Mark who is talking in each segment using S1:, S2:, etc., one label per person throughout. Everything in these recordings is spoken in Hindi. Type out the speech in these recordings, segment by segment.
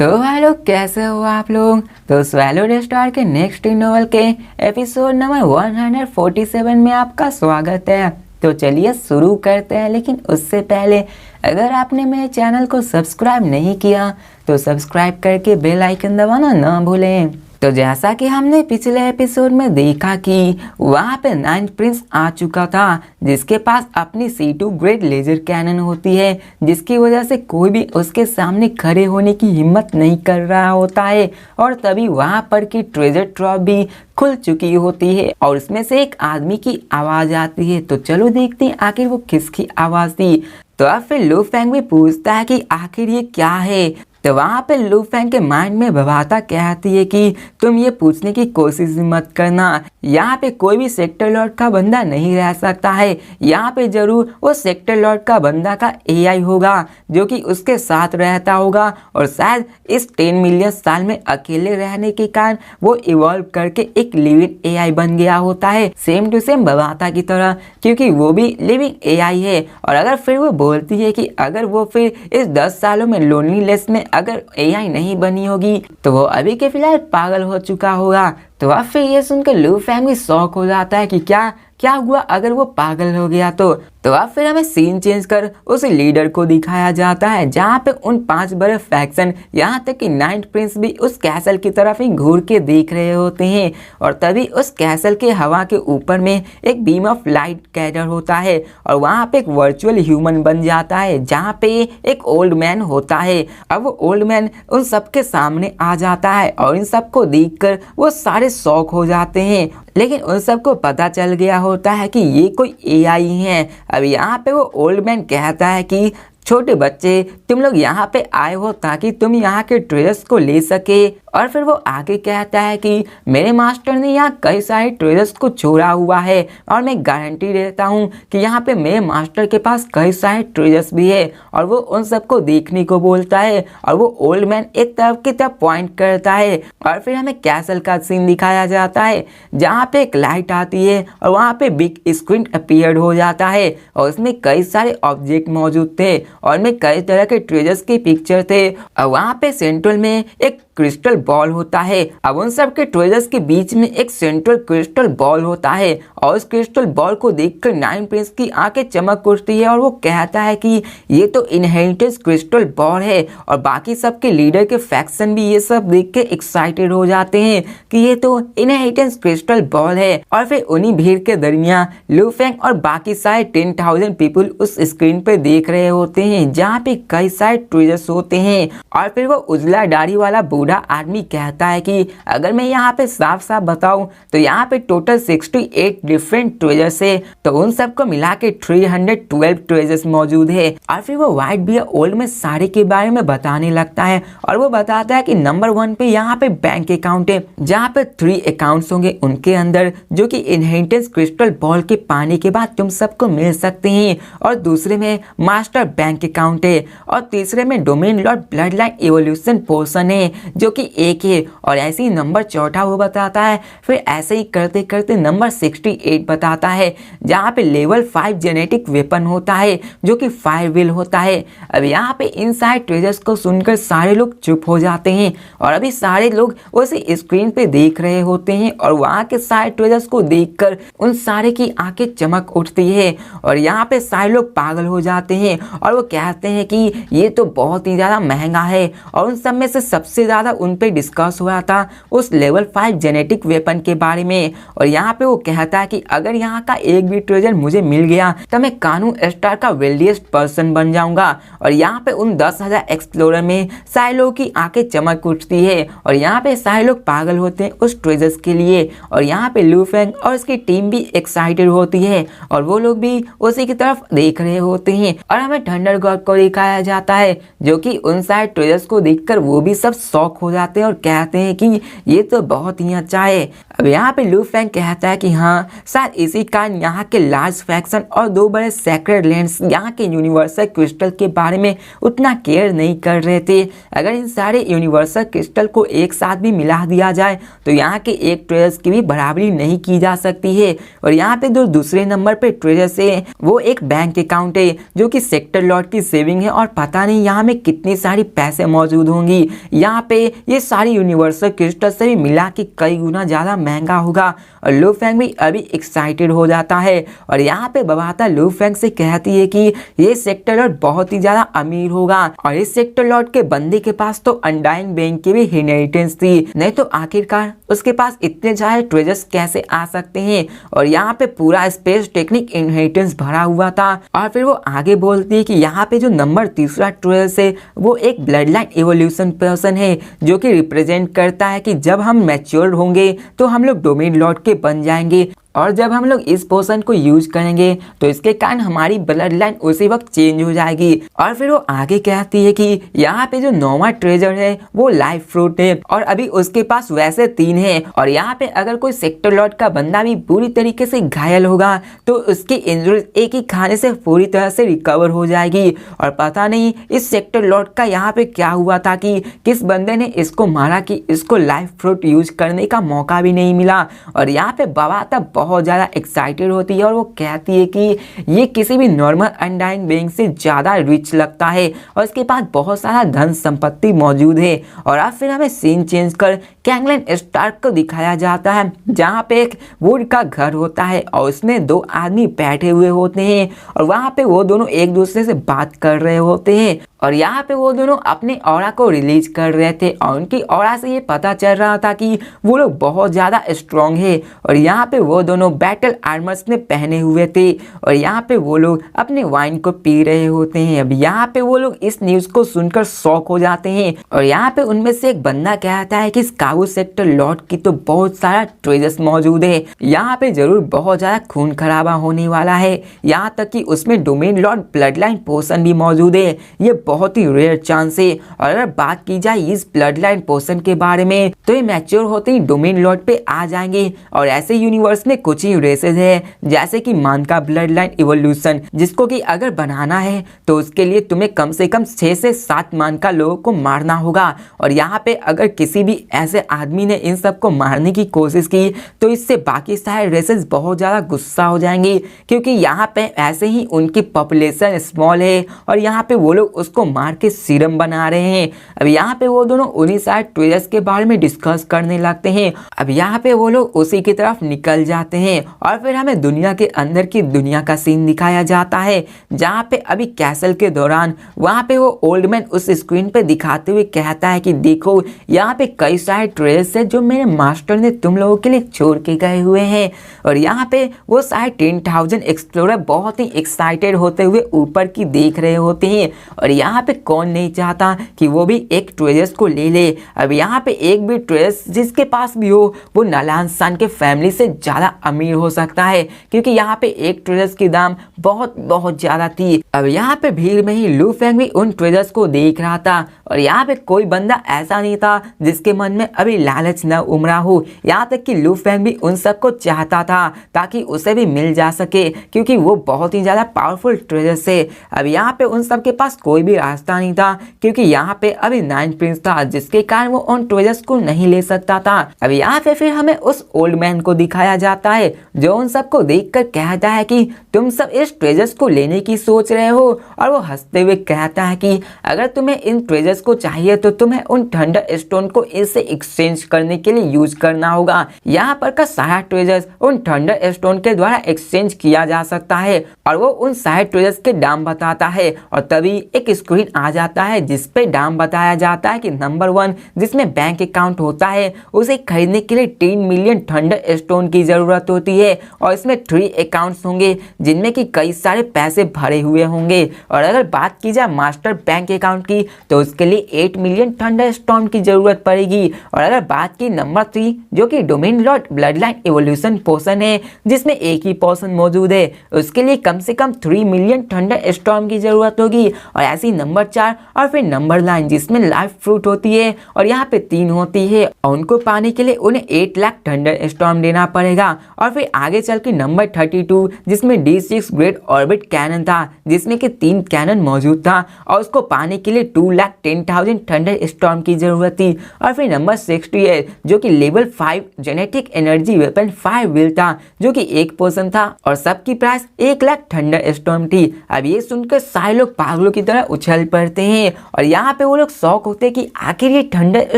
S1: तो भाई लोग कैसे हो आप लोग। तो स्वैलो द स्टार के नेक्स्ट नॉवल के एपिसोड नंबर 147 में आपका स्वागत है। तो चलिए शुरू करते हैं, लेकिन उससे पहले अगर आपने मेरे चैनल को सब्सक्राइब नहीं किया तो सब्सक्राइब करके बेल आइकन दबाना ना भूलें। तो जैसा कि हमने पिछले एपिसोड में देखा कि वहाँ पे नाइन्थ प्रिंस आ चुका था, जिसके पास अपनी C2 ग्रेड लेजर कैनन होती है, जिसकी वजह से कोई भी उसके सामने खड़े होने की हिम्मत नहीं कर रहा होता है। और तभी वहाँ पर की ट्रेजर ट्रॉप भी खुल चुकी होती है और उसमें से एक आदमी की आवाज़ आती है। तो चलो देखते हैं आखिर वो किसकी आवाज़ थी। तो अब फिर लू फेंग भी पूछता है कि आखिर ये क्या है। तो वहाँ पे लू फेंग के माइंड में भवाता कहती है कि तुम ये पूछने की कोशिश मत करना, यहाँ पे कोई भी सेक्टर लॉर्ड का बंदा नहीं रह सकता है। यहाँ पे जरूर वो सेक्टर लॉर्ड का बंदा का AI होगा जो कि उसके साथ रहता होगा, और शायद इस 10 मिलियन साल में अकेले रहने के कारण वो इवॉल्व करके एक लिविंग AI बन गया होता है, सेम टू सेम भवाता की तरह, क्योंकि वो भी लिविंग AI है। और अगर फिर वो बोलती है कि अगर वो फिर इस 10 सालों में लोनलीनेस में अगर AI नहीं बनी होगी तो वो अभी के फिलहाल पागल हो चुका होगा। तो अब फिर ये सुनकर लू फेंग भी शॉक हो जाता है कि क्या हुआ अगर वो पागल हो गया तो अब फिर हमें सीन चेंज कर उस लीडर को दिखाया जाता है, जहाँ पे उन 5 बड़े फैक्शन, यहाँ तक कि नाइन्थ प्रिंस भी उस कैसल की तरफ ही घूर के देख रहे होते हैं। और तभी उस कैसल के हवा के ऊपर में एक बीम ऑफ लाइट गैदर होता है और वहाँ पे एक वर्चुअल ह्यूमन बन जाता है, जहाँ पे एक ओल्ड मैन होता है। अब वो ओल्ड मैन उन सबके सामने आ जाता है और इन सबको देखकर वो सारे शॉक हो जाते हैं, लेकिन उन सबको पता चल गया होता है कि ये कोई AI है। अब यहाँ पे वो ओल्ड मैन कहता है कि छोटे बच्चे, तुम लोग यहाँ पे आए हो ताकि तुम यहाँ के ट्रेजर्स को ले सके। और फिर वो आगे कहता है कि मेरे मास्टर ने यहाँ कई सारे ट्रेजर्स को छोड़ा हुआ है और मैं गारंटी देता हूँ कि यहाँ पे मेरे मास्टर के पास कई सारे ट्रेजर्स भी है। और वो उन सबको देखने को बोलता है और वो ओल्ड मैन एक तरफ की तरफ पॉइंट करता है। और फिर हमें कैसल का सीन दिखाया जाता है, जहाँ पे एक लाइट आती है और वहाँ पे बिग स्क्रीन अपीयर्ड हो जाता है और उसमें कई सारे ऑब्जेक्ट मौजूद थे और में कई तरह के ट्रेजर्स की पिक्चर थे। और वहाँ पे सेंट्रल में एक क्रिस्टल बॉल होता है। अब उन सब के ट्रेजर्स के बीच में एक सेंट्रल क्रिस्टल बॉल होता है और उस क्रिस्टल बॉल को देखकर नाइन प्रिंस की आंखें चमक उठती है और वो कहता है कि ये तो इनहेरिटेंस क्रिस्टल बॉल है। और बाकी सबके लीडर के फैक्शन भी ये सब देख के एक्साइटेड हो जाते हैं कि ये तो इनहेरिटेंस क्रिस्टल बॉल है। और फिर उन्हीं भीड़ के दरमियान लू फेंग और बाकी सारे 10,000 पीपल उस स्क्रीन पे देख रहे होते हैं, जहाँ पे कई सारे ट्रेजर्स होते हैं। और फिर वो उजला दाढ़ी वाला बूढ़ा आदमी कहता है कि अगर मैं यहाँ पे साफ साफ बताऊं तो यहाँ पे टोटल 68 डिफरेंट ट्रेजर्स है, तो उन सबको मिला के 312 ट्रेजर्स मौजूद है। और फिर वो व्हाइट बियर ओल्ड में सारे के बारे में बताने लगता है और वो बताता है कि नंबर 1 पे यहाँ पे बैंक अकाउंट है, जहाँ पे 3 अकाउंट्स होंगे उनके अंदर, जो कि इनहेरिटेंस क्रिस्टल बॉल के पाने के बाद तुम सबको मिल सकते हैं। और दूसरे में मास्टर बैंक अकाउंट है और तीसरे में domain lord blood line evolution portion है, जो कि 1 है। और ऐसे ही नंबर 4 वो बताता है। फिर ऐसे ही करते करते नंबर 68 बताता है, जहाँ पे लेवल 5 जेनेटिक वेपन होता है, जो कि फायर विल होता है। अब यहाँ पे इन सारे ट्रेजर्स को सुनकर सारे लोग चुप हो जाते हैं और अभी सारे लोग उसे स्क्रीन पे देख रहे होते हैं और वहाँ के सारे ट्रेजर्स को देखकर उन सारे की आंखें चमक उठती है और यहाँ पे सारे लोग पागल हो जाते हैं और वो कहते हैं कि ये तो बहुत ही ज़्यादा महंगा है। और उन सब में से सबसे ज़्यादा उन पे डिस्कस हुआ था उस लेवल 5 जेनेटिक वेपन के बारे में। और यहाँ पे वो कहता है कि अगर यहाँ का एक भी ट्रेजर मुझे मिल गया तो मैं कानू स्टार का वेल्दिएस्ट पर्सन बन जाऊंगा। और यहाँ पे उन 10,000 एक्सप्लोरर में सारे लोगों की आंखें चमक उठती है और यहाँ पे सारे लोग पागल होते हैं उस ट्रेजर्स के लिए। और यहाँ पे लू फेंग और उसकी टीम भी एक्साइटेड होती है और वो लोग भी उसी की तरफ देख रहे होते हैं। और हमें थंडर गॉड को दिखाया जाता है, जो कि उन सारे ट्रेजर्स को देखकर वो भी सब शॉक हो जाते हैं और कहते हैं कि ये तो बहुत ही अच्छा है। अब यहाँ पे लू फेंग कहता है कि हाँ, शायद इसी कारण यहाँ के लार्ज फैक्शन और 2 बड़े सेक्रेड लैंड्स यहाँ के यूनिवर्सल क्रिस्टल के बारे में उतना केयर नहीं कर रहे थे। अगर इन सारे यूनिवर्सल क्रिस्टल को एक साथ भी मिला दिया जाए तो यहाँ के एक ट्रेजर्स की भी बराबरी नहीं की जा सकती है। और यहाँ पे जो दूसरे नंबर पे ट्रेजर्स है वो एक बैंक अकाउंट है, जो कि सेक्टर लॉर्ड लॉट की सेविंग है और पता नहीं यहाँ में कितनी सारी पैसे मौजूद होंगी। यहाँ पे ये सारी यूनिवर्सल क्रिस्टल से भी मिला के कई गुना ज़्यादा महंगा होगा। और लू फेंग भी अभी एक्साइटेड हो जाता है और यहाँ पे बबाता लू फेंग से कहती है कि ये सेक्टर लॉर्ड बहुत ही ज़्यादा अमीर होगा और इस सेक्टर लॉर्ड के बंदे के पास तो अनडाइंग बैंक की भी इनहेरिटेंस थी, नहीं तो आखिरकार उसके पास इतने सारे ट्रेजर्स कैसे आ सकते हैं। और यहाँ पे पूरा स्पेस टेक्निक इनहेरिटेंस भरा हुआ था। और फिर वो आगे बोलती है कि यहाँ पे जो नंबर तीसरा ट्रेजर है वो एक ब्लड लाइन इवोल्यूशन पर्सन है, जो कि रिप्रेजेंट करता है कि जब हम मैच्योर होंगे तो हम लोग डोमेन लॉर्ड के बन जाएंगे और जब हम लोग इस पोशन को यूज करेंगे तो इसके कारण हमारी ब्लड लाइन उसी वक्त चेंज हो जाएगी। और फिर वो आगे कहती है कि यहाँ पे जो नौवां ट्रेजर है वो लाइफ फ्रूट है और अभी उसके पास वैसे 3 है। और यहाँ पे अगर कोई सेक्टर लॉर्ड का बंदा भी बुरी तरीके से घायल होगा तो उसकी इंजरीज एक ही खाने से पूरी तरह से रिकवर हो जाएगी। और पता नहीं इस सेक्टर लॉर्ड का यहाँ पे क्या हुआ था कि किस बंदे ने इसको मारा कि इसको लाइफ फ्रूट यूज करने का मौका भी नहीं मिला। और यहाँ पे बबाता बहुत ज़्यादा एक्साइटेड होती है और वो कहती है कि ये किसी भी नॉर्मल अनडाइंग बैंक से ज़्यादा रिच लगता है और इसके पास बहुत सारा धन संपत्ति मौजूद है। और अब फिर हमें सीन चेंज कर कैंगलन स्टार्क को दिखाया जाता है, जहाँ पे एक वुड का घर होता है और उसमें 2 आदमी बैठे हुए होते हैं और वहाँ पे वो दोनों एक दूसरे से बात कर रहे होते हैं। और यहाँ पे वो दोनों अपने ऑरा को रिलीज कर रहे थे और उनकी ऑरा से ये पता चल रहा था कि वो लोग बहुत ज़्यादा स्ट्रॉन्ग है। और यहाँ पे वो दोनों बैटल आर्मर्स में पहने हुए थे और यहाँ पे वो लोग अपने वाइन को पी रहे होते हैं। अब यहाँ पे वो लोग इस न्यूज़ को सुनकर शॉक हो जाते हैं और यहाँ पे उनमें से एक बंदा कहता है कि इस काबू सेक्टर लॉर्ड की तो बहुत सारा ट्रेजर्स मौजूद है, यहाँ पे जरूर बहुत ज़्यादा खून खराबा होने वाला है, यहाँ तक कि उसमें डोमेन लॉर्ड ब्लड लाइन पोशन भी मौजूद है। ये बहुत ही रेयर चांस है। और अगर बात की जाए इस ब्लड लाइन पोशन के बारे में तो ये मैच्योर होते ही डोमेन लॉर्ड पे आ जाएंगे। और ऐसे यूनिवर्स में कुछ ही रेसेस है जैसे कि मान का ब्लड लाइन इवोल्यूशन, जिसको कि अगर बनाना है तो उसके लिए तुम्हें कम से कम 6 से 7 मान का लोगों को मारना होगा। और यहाँ पे अगर किसी भी ऐसे आदमी ने इन सबको मारने की कोशिश की तो इससे बाकी सारे रेसेस बहुत ज़्यादा गुस्सा हो जाएंगे, क्योंकि यहाँ पे ऐसे ही उनकी पॉपुलेशन स्मॉल है और यहाँ पे वो लोग उसको मार के सीरम बना रहे हैं। अब यहाँ पे वो दोनों उन्हीं सारे ट्रेजर्स के बारे में डिस्कस करने लगते हैं। अब यहाँ पे वो लोग उसी की तरफ निकल जाते हैं और फिर हमें दुनिया के अंदर की दुनिया का सीन दिखाया जाता है, जहाँ पे अभी कैसल के दौरान वहाँ पे वो ओल्ड मैन उस स्क्रीन पे दिखाते हुए कहता है कि देखो यहाँ पे कई सारे ट्रेजर्स है जो मेरे मास्टर ने तुम लोगों के लिए छोड़ के गए हुए हैं। और यहाँ पे वो सारे 10,000 एक्सप्लोरर बहुत ही एक्साइटेड होते हुए ऊपर की देख रहे होते हैं और यहाँ पे कौन नहीं चाहता कि वो भी एक ट्रेजर्स को ले ले। अब यहाँ पे एक भी ट्रेजर्स जिसके पास भी हो वो नलान सान के फैमिली से ज़्यादा अमीर हो सकता है, क्योंकि यहाँ पे एक ट्रेजर्स की दाम बहुत बहुत ज़्यादा थी। अब यहाँ पे भीड़ में ही लू फेंग भी उन ट्रेजर्स को देख रहा था और यहाँ पे कोई बंदा ऐसा नहीं था जिसके मन में अभी लालच न उमड़ा हो। यहाँ तक कि लू फेंग भी उन सबको चाहता था ताकि उसे भी मिल जा सके, क्योंकि वो बहुत ही ज़्यादा पावरफुल ट्रेजर्स है। अब यहाँ पे उन सब के पास कोई भी रास्ता नहीं था, क्योंकि यहाँ पे अभी 9 प्रिंस था, जिसके कारण वो उन ट्रेजर्स को नहीं ले सकता था। अब यहाँ पे फिर हमें उस ओल्ड मैन को दिखाया जाता है जो उन सबको देखकर कहता है कि तुम सब इस ट्रेजर्स को लेने की सोच रहे हो। और वो हंसते हुए कहता है कि अगर तुम्हें इन ट्रेजर्स को चाहिए तो तुम्हें उन थंडर स्टोन को इससे एक्सचेंज करने के लिए यूज करना होगा। यहाँ पर का सारा ट्रेजर्स उन थंडर स्टोन के द्वारा एक्सचेंज किया जा सकता है। और वो उन सारे ट्रेजर्स के दाम बताता है और तभी एक स्क्रीन आ जाता है जिसपे दाम बताया जाता है कि नंबर 1 जिसमें बैंक अकाउंट होता है उसे खरीदने के लिए 3 मिलियन थंडर स्टोन की जरूरत होती है और इसमें 3 अकाउंट्स होंगे जिनमें कि कई सारे पैसे भरे हुए होंगे। और अगर बात की जाए मास्टर बैंक अकाउंट की तो उसके लिए 8 मिलियन थंडर स्टोन की जरूरत पड़ेगी। और अगर बात की नंबर 3 जो कि domain lord blood line evolution potion है जिसमें एक ही पोशन मौजूद है, उसके लिए कम से कम 3 मिलियन थंडर स्टॉर्म की जरूरत होगी। और ऐसी नंबर 4 और फिर नंबर 9 जिसमें लाइफ फ्रूट होती है और यहाँ पे 3 होती है और उनको पाने के लिए उन्हें तुम्हें 8 लाख थंडर स्टॉर्म देना पड़ेगा। और फिर आगे चल के नंबर 32 जिसमें D6 ग्रेट ऑर्बिट कैनन था, जिसमें कि 3 कैनन मौजूद था और उसको पाने के लिए 2,10,000 थंडर स्टॉर्म की जरूरत थी। और फिर नंबर 68 जो कि level 5 genetic energy weapon 5 wheel था, जो कि 1 पर्सन था और सबकी प्राइस 1 लाख थंडर स्टॉर्म थी। अब ये सुनकर सारे लोग पागलों की तरह उछल पड़ते हैं और यहाँ पे वो लोग शौक होते हैं कि आखिर ये थंडर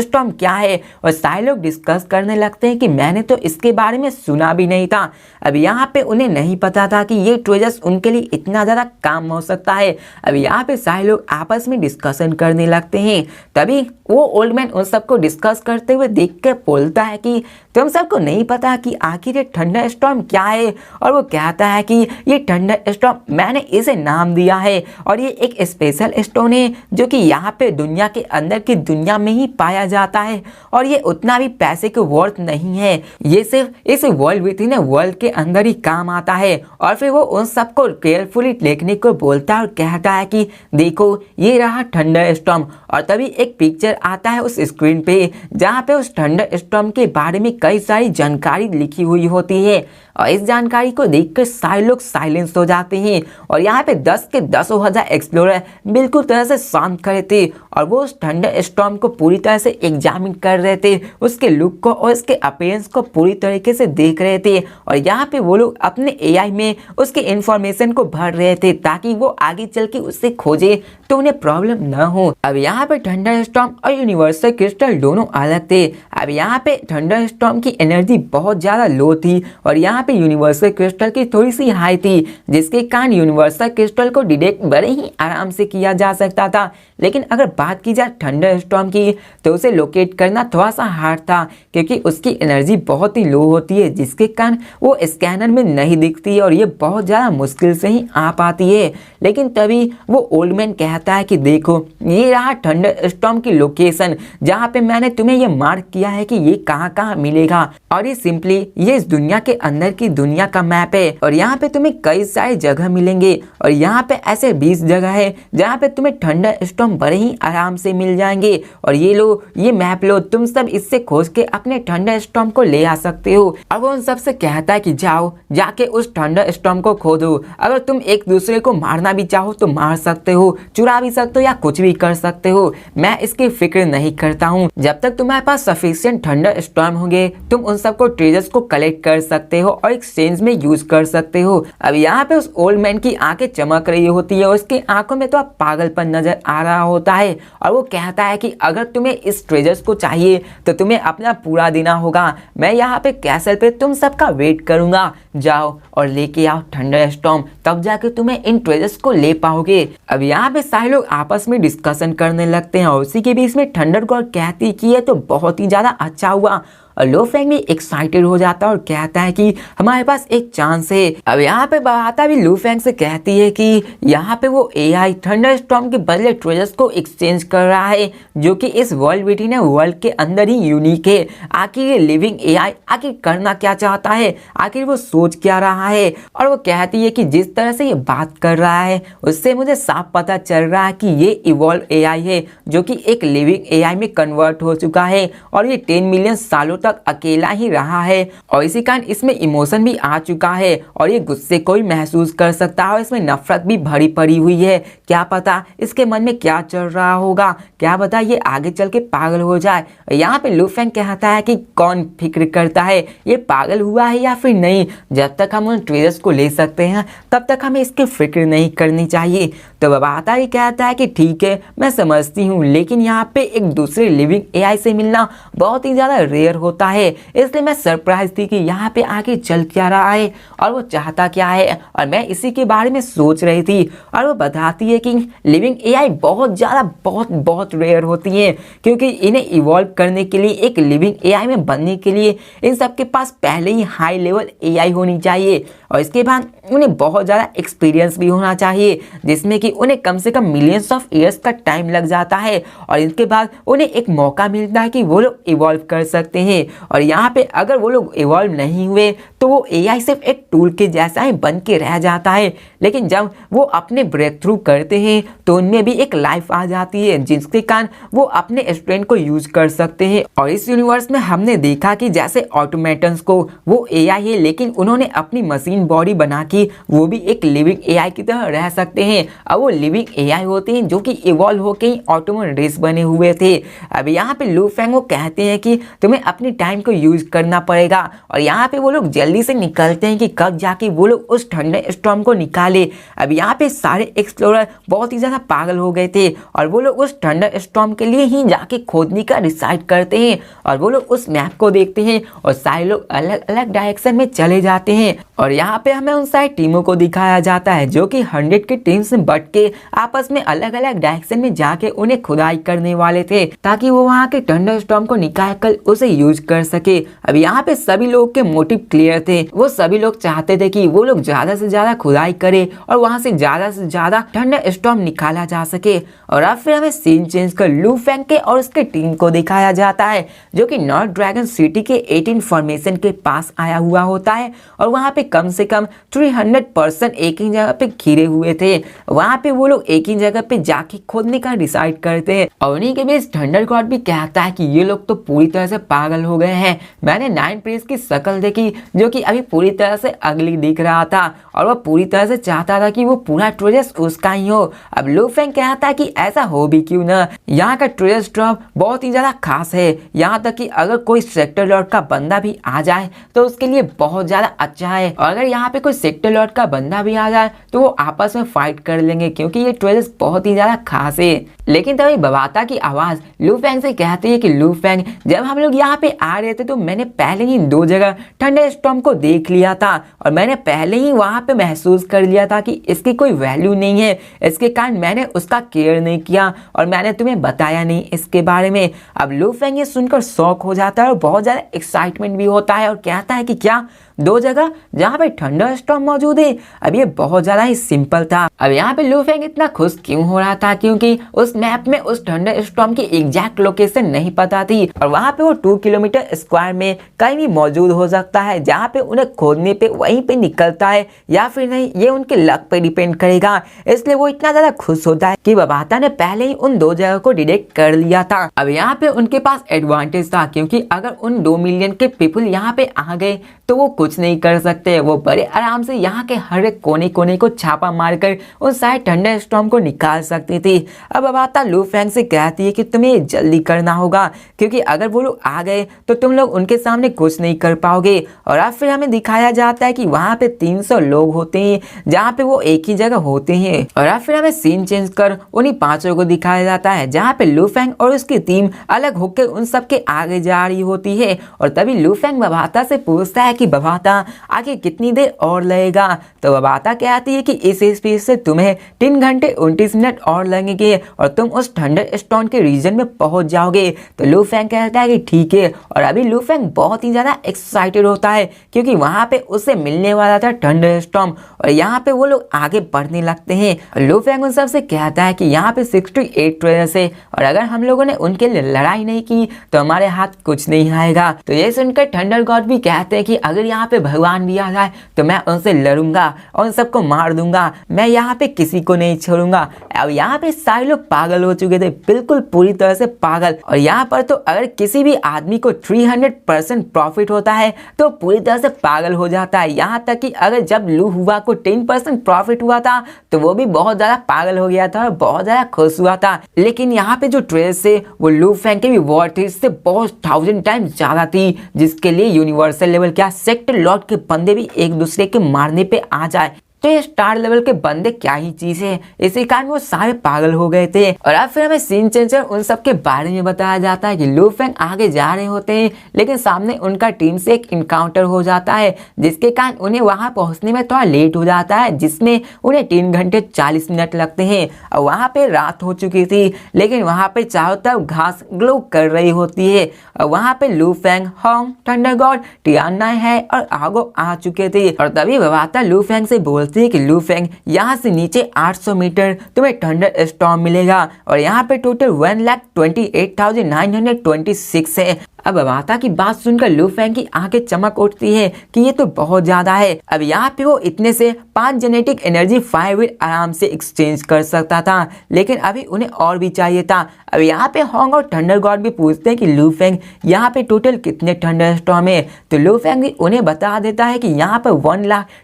S1: स्टॉर्म क्या है, और सारे लोग डिस्कस करने लगते हैं कि मैंने तो इसके बारे में सुना भी नहीं था। अब यहाँ पे उन्हें नहीं पता था कि ये ट्रेजर्स उनके लिए इतना ज़्यादा काम हो सकता है। अब यहाँ पे सारे लोग आपस में डिस्कशन करने लगते हैं। तभी वो ओल्ड मैन उन सबको डिस्कस करते हुए देख कर बोलता है कि तुम सबको नहीं पता कि आखिर ये थंडर स्टॉर्म क्या है। और वो कहता है कि ये थंडर स्टॉर्म मैंने इसे नाम दिया है और ये एक स्पेशल स्टोन है जो कि यहाँ पे दुनिया के अंदर की दुनिया में ही पाया जाता है और ये उतना भी पैसे के वर्थ नहीं है, ये सिर्फ इस वर्ल्ड विद इन वर्ल्ड के अंदर ही काम आता है। और फिर वो उन सबको केयरफुली देखने को बोलता है और कहता है कि देखो ये रहा थंडर स्टॉर्म। और तभी एक पिक्चर आता है उस स्क्रीन पे जहाँ पे उस थंडर स्टॉर्म के बारे में कई सारी जानकारी लिखी हुई होती है और इस जानकारी को देखकर सारे लोग साइलेंस हो जाते हैं। और यहाँ पे 10 के 10,000 एक्सप्लोरर बिल्कुल तरह से शांत खड़े थे और वो उस थंडर स्टॉर्म को पूरी तरह से एग्जामिन कर रहे थे, उसके लुक को और उसके अपीयरेंस को पूरी तरीके से देख रहे थे। और यहाँ पे वो लोग अपने AI में उसके इंफॉर्मेशन को भर रहे थे ताकि वो आगे चल के उससे खोजे तो उन्हें प्रॉब्लम न हो। अब यहाँ पे थंडर स्टॉर्म और यूनिवर्सल क्रिस्टल दोनों अलग थे। अब यहाँ पे थंडर स्टॉर्म की एनर्जी बहुत ज़्यादा लो थी और यहाँ पे यूनिवर्सल क्रिस्टल की थोड़ी सी हाई थी, जिसके कारण यूनिवर्सल क्रिस्टल को डिटेक्ट बड़े ही आराम से किया जा सकता था। लेकिन अगर बात की जाए थंडर स्टॉर्म की तो उसे लोकेट करना थोड़ा सा हार्ड था क्योंकि उसकी एनर्जी बहुत ही लो होती है, जिसके कारण वो स्कैनर में नहीं दिखती और ये बहुत ज़्यादा मुश्किल से ही आ पाती है। लेकिन तभी वो ओल्ड मैन कहता है कि देखो ये रहा थंडर स्टॉर्म की लोकेशन जहाँ पे मैंने तुम्हें ये मार्क किया है कि ये कहाँ कहाँ मिलेगा। और ये सिंपली ये इस दुनिया के अंदर की दुनिया का मैप है और यहाँ पे तुम्हें कई सारे जगह मिलेंगे और यहाँ पे ऐसे 20 जगह है जहाँ पे तुम्हें थंडर स्टॉर्म बड़े ही आराम से मिल जाएंगे। और ये लो ये मैप लो, तुम सब इससे खोज के अपने थंडर स्टॉर्म को ले आ सकते हो। और वो उन सबसे कहता है कि जाओ जाके उस थंडर स्टॉर्म को खोदो, अगर तुम एक दूसरे को मारना भी चाहो तो मार सकते हो, चुरा भी सकते हो या कुछ भी कर सकते हो, मैं इसकी फिक्र नहीं करता हूँ। जब तक तुम्हारे पास सफिशिएंट थंडर स्टॉर्म होंगे तुम उन सबको ट्रेजर्स को कलेक्ट कर सकते हो और एक्सचेंज में यूज कर सकते हो। अब यहाँ पे उस ओल्ड मैन की आंखें चमक रही होती है और उसकी आंखों में तो अब पागलपन नजर आ रहा होता है और वो कहता है कि अगर तुम्हें इस ट्रेजर्स को चाहिए तो तुम्हें अपना पूरा देना होगा, मैं यहाँ पे कैसल पे तुम सबका वेट करूंगा, जाओ और लेके आओ थंडर स्टॉर्म, तब जाके तुम्हें इन ट्रेजर्स को ले पाओगे। अब यहाँ पे सारे लोग आपस में डिस्कशन करने लगते हैं और उसी के बीच में थंडर गॉड कहती कि ये तो बहुत ही ज्यादा अच्छा हुआ। और लो फैंग भी एक्साइटेड हो जाता है और कहता है कि हमारे पास एक चांस है। अब यहाँ पे बाता भी लू फैंग से कहती है कि यहाँ पे वो AI थंडर स्टॉर्म के बदले ट्रेजर्स को एक्सचेंज कर रहा है जो कि इस वर्ल्ड विदिन वर्ल्ड के अंदर ही यूनिक है। आखिर ये लिविंग AI आखिर करना क्या चाहता है, आखिर वो सोच क्या रहा है। और वो कहती है कि जिस तरह से ये बात कर रहा है उससे मुझे साफ पता चल रहा है कि ये इवॉल्व AI है जो कि एक लिविंग AI में कन्वर्ट हो चुका है और ये 10 मिलियन सालों तक अकेला ही रहा है और इसी कारण इसमें इमोशन भी आ चुका है और ये गुस्से को भी महसूस कर सकता है और इसमें नफरत भी भरी पड़ी हुई है। क्या पता इसके मन में क्या चल रहा होगा, क्या पता ये आगे चल के पागल हो जाए। यहाँ पे लू फैंग कहता है कि कौन फिक्र करता है ये पागल हुआ है या फिर नहीं, जब तक हम उन ट्रेजर्स को ले सकते हैं तब तक हमें इसकी फिक्र नहीं करनी चाहिए। तो बाबाता ही कहता है कि ठीक है मैं समझती हूँ, लेकिन यहाँ पे एक दूसरे लिविंग AI से मिलना बहुत ही ज्यादा रेयर होता है, इसलिए मैं सरप्राइज थी कि यहाँ पे आगे चल क्या रहा है और वो चाहता क्या है और मैं इसी के बारे में सोच रही थी। और वो बताती है कि लिविंग AI बहुत ज़्यादा बहुत रेयर होती है क्योंकि इन्हें इवॉल्व करने के लिए एक लिविंग AI में बनने के लिए इन सब के पास पहले ही हाई लेवल AI होनी चाहिए और इसके बाद उन्हें बहुत ज़्यादा एक्सपीरियंस भी होना चाहिए जिसमें कि उन्हें कम से कम मिलियंस ऑफ ईयर्स का टाइम लग जाता है और इसके बाद उन्हें एक मौका मिलता है कि वो लोग इवॉल्व कर सकते हैं। और यहाँ पे अगर वो लोग इवॉल्व नहीं हुए तो वो एआई सिर्फ एक टूल के जैसा ही बन के रह जाता है। लेकिन जब वो अपने ब्रेक थ्रू करते हैं तो उनमें भी एक लाइफ आ जाती है जिसके कारण वो अपने स्ट्रेंथ को यूज कर सकते हैं। और इस यूनिवर्स में हमने देखा कि जैसे ऑटोमेटन्स को वो एआई है लेकिन उन्होंने अपनी मशीन बॉडी बना के वो भी एक लिविंग एआई की तरह रह सकते हैं। अब वो लिविंग एआई होते हैं जो कि इवॉल्व होके ही ऑटोमेट रेस बने हुए थे। अब यहाँ पे लू फेंग वो कहते हैं कि तुम्हें अपनी टाइम को यूज करना पड़ेगा और यहाँ पे वो लोग जल्दी से निकलते हैं कि कब जाके वो लोग उस थंडर स्टॉर्म को निकाले। अब यहाँ पे सारे एक्सप्लोरर बहुत ही ज्यादा पागल हो गए थे और वो लोग उस थंडर स्टॉर्म के लिए ही जाके खोदने का डिसाइड करते हैं और वो लोग उस मैप को देखते हैं और सारे लोग अलग अलग डायरेक्शन में चले जाते हैं। और यहाँ पे हमें उन सारी टीमों को दिखाया जाता है जो कि 100 की टीम्स में बट के आपस में अलग अलग डायरेक्शन में जाके उन्हें खुदाई करने वाले थे ताकि वो वहाँ के थंडर स्टॉर्म को निकाल कर उसे यूज कर सके। अब यहाँ पे सभी लोग के मोटिव क्लियर थे। वो सभी लोग चाहते थे कि वो लोग ज्यादा से ज्यादा खुदाई करे और वहाँ से ज्यादा थंडर स्टॉर्म निकाला जा सके। और अब फिर हमें सीन चेंज कर लू फेंग के और उसके टीम को दिखाया जाता है जो कि नॉर्थ ड्रैगन सिटी के 18 फॉर्मेशन के पास आया हुआ होता है और वहाँ पे कम से कम 300% एक ही जगह पे घिरे हुए थे। वहाँ पे वो लोग एक ही जगह पे जाके खोदने का डिसाइड करते हैं और उन्हीं के बीच थंडर गॉड भी कहता है कि ये लोग तो पूरी तरह से पागल हो गए हैं। मैंने 9 प्रेस की शक्ल देखी जो कि अभी पूरी तरह से अगली दिख रहा था और वह पूरी तरह से चाहता था कि वो पूरा ट्रेजर उसका ही हो। अब लू फेंग कहता है कि ऐसा हो भी क्यों ना, यहाँ का ट्रेजर ड्रॉप बहुत ही ज्यादा खास है। यहाँ तक कि अगर कोई सेक्टर लॉर्ड का बंदा भी आ जाए तो उसके लिए बहुत ज्यादा अच्छा है और अगर यहाँ पे कोई सेक्टर लॉर्ड का बंदा भी आ जाए तो वो आपस में फाइट कर लेंगे क्योंकि ये ट्रेजर बहुत ही ज्यादा खास है। लेकिन तभी बवाता की आवाज लू फेंग से कहती है कि लू फेंग, जब हम लोग यहाँ पे आ रहे थे तो मैंने पहले ही 2 जगह थंडर स्टॉर्म को देख लिया था और मैंने पहले ही वहाँ पे महसूस कर लिया था कि इसकी कोई वैल्यू नहीं है। इसके कारण मैंने उसका केयर नहीं किया और मैंने तुम्हें बताया नहीं इसके बारे में। अब लू फेंग ये सुनकर शॉक हो जाता है और बहुत ज्यादा एक्साइटमेंट भी होता है और कहता है कि क्या 2 जगह जहाँ पे थंडर स्टॉर्म मौजूद है। अब ये बहुत ज्यादा ही सिंपल था। अब यहाँ पे लू फेंग इतना खुश क्यों हो रहा था क्योंकि उस मैप में उस थंडर स्टॉर्म की एग्जैक्ट लोकेशन नहीं पता थी और वहाँ पे वो 2 किलोमीटर स्क्वायर में कहीं भी मौजूद हो सकता है जहाँ पे उन्हें खोदने पे वहीं पे निकलता है या फिर नहीं, ये उनके लक पे डिपेंड करेगा। इसलिए वो इतना ज्यादा खुश होता है कि बवाता ने पहले ही उन 2 जगह को डिटेक्ट कर लिया था। अब यहाँ पे उनके पास एडवांटेज था क्योंकि अगर उन 2 मिलियन के पीपल यहाँ पे आ गए तो वो कुछ नहीं कर सकते। वो बड़े आराम से यहाँ के हर एक कोने कोने को छापा मारकर उन सारे थंडर स्टॉर्म को निकाल सकती थी। अब बवाता लू फेंग से कहती है कि तुम्हें जल्दी करना होगा क्योंकि अगर वो लोग आ गए तो तुम लोग उनके सामने कुछ नहीं कर पाओगे। और अब फिर हमें दिखाया जाता है कि वहाँ पे 300 लोग होते हैं जहाँ पे वो एक ही जगह होते हैं। और अब फिर हमें सीन चेंज कर उन्हीं 5 को दिखाया जाता है जहाँ पे लू फेंग और उसकी टीम अलग होकर उन सबके आगे जा रही होती है। और तभी लू फेंग बवाता से पूछता है कि बवाता आगे कितनी देर और लगेगा। तो बवाता कहती है कि इस स्पीड से तुम्हें 3 घंटे 29 मिनट और लगेंगे और तुम उस थंडर स्टॉर्म के रीजन में पहुंच जाओगे। तो लू फेंग कहता है कि ठीक है। और अभी लू फेंग बहुत ही ज्यादा एक्साइटेड होता है क्योंकि वहां पे उसे मिलने वाला था थंडर स्टॉर्म और यहाँ पे वो लोग आगे बढ़ने लगते हैं। लू फेंग उन सबसे कहता है कि यहाँ पे 68 ट्रेजर्स है और अगर हम लोगों ने उनके लिए लड़ाई नहीं की तो हमारे हाथ कुछ नहीं आएगा। तो ये सुनकर थंडर गॉड भी कहते हैं कि अगर यहाँ पे भगवान भी आ जाए तो मैं उनसे लड़ूंगा और उन सबको मार दूंगा, मैं यहाँ पे किसी को नहीं छोड़ूंगा। अब यहाँ पे सारे लोग पागल हो चुके थे, बिल्कुल पूरी तरह से पागल। और यहाँ पर तो अगर किसी भी आदमी को 300% प्रॉफिट होता है तो पूरी तरह से पागल हो जाता है। यहाँ तक कि अगर जब लू हुआ को 10% प्रॉफिट हुआ था तो वो भी बहुत ज्यादा पागल हो गया था और बहुत ज्यादा खुश हुआ था। लेकिन यहाँ पे जो ट्रेड से वो लू फेंग के भी वर्थ से बहुत 1000 टाइम्स ज्यादा थी, जिसके लिए यूनिवर्सल लेवल क्या सेक्टर लॉर्ड के बंदे भी एक दूसरे के मारने पे आ जाए। तो ये स्टार लेवल के बंदे क्या ही चीज है, इसी कारण वो सारे पागल हो गए थे। और अब फिर हमें सीन चेंजर उन सब के बारे में बताया जाता है कि लू फेंग आगे जा रहे होते हैं लेकिन सामने उनका टीम से एक इनकाउंटर हो जाता है जिसके कारण उन्हें वहां पहुंचने में थोड़ा लेट हो जाता है, जिसमें उन्हें 3 घंटे 40 मिनट लगते हैं। और वहां पे रात हो चुकी थी लेकिन वहां पे चारों तरफ घास ग्लो कर रही होती है। और वहां पे लू Feng, Hong, thunder God, Tiana है और आगो आ चुके थे। और तभी बवाता लू फेंग से बोलता बोलती है कि लू फेंग यहाँ से नीचे 800 मीटर तुम्हें थंडर स्टॉर्म मिलेगा और यहाँ पे टोटल 1,28,926 है। अब माता की बात सुनकर लू फेंग की आंखें चमक उठती है कि ये तो बहुत ज्यादा है। अब यहाँ पे वो इतने से 5 जेनेटिक एनर्जी फायरविड आराम से एक्सचेंज कर सकता था, लेकिन अभी उन्हें और भी चाहिए था। अब यहाँ पे होंग और थंडर गॉड भी पूछते हैं कि लू फेंग यहाँ पे टोटल कितने थंडर स्टॉर्म है, तो लू फेंग भी उन्हें बता देता है कि यहाँ पे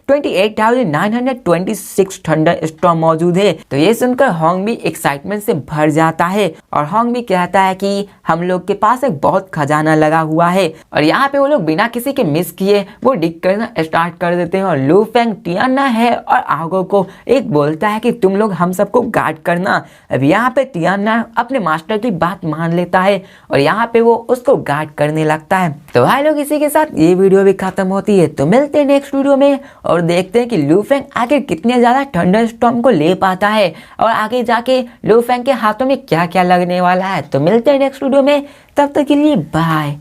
S1: 1,28,926 थंडर स्टॉर्म मौजूद है। तो ये सुनकर होंग भी एक्साइटमेंट से भर जाता है और होंग भी कहता है कि हम लोग के पास एक बहुत खजाना लगा हुआ है। और यहाँ पे वो लोग बिना किसी के मिस किए वो डिग करना स्टार्ट कर देते हैं और लू फेंग, टियाना है और आगो को एक बोलता है कि तुम लोग हम सबको गार्ड करना। अब यहाँ पे टियाना अपने मास्टर की बात मान लेता है और यहाँ पे वो उसको गार्ड करने लगता है। तो भाई लोग इसी के साथ ये वीडियो भी खत्म होती है। तो मिलते हैं नेक्स्ट वीडियो में और देखते हैं कि लू फेंग आखिर कितने ज्यादा थंडर स्टॉर्म को ले पाता है और आगे जाके लू फेंग के हाथों में क्या क्या लगने वाला है। तो मिलते हैं नेक्स्ट वीडियो में, तब तक के लिए बाय।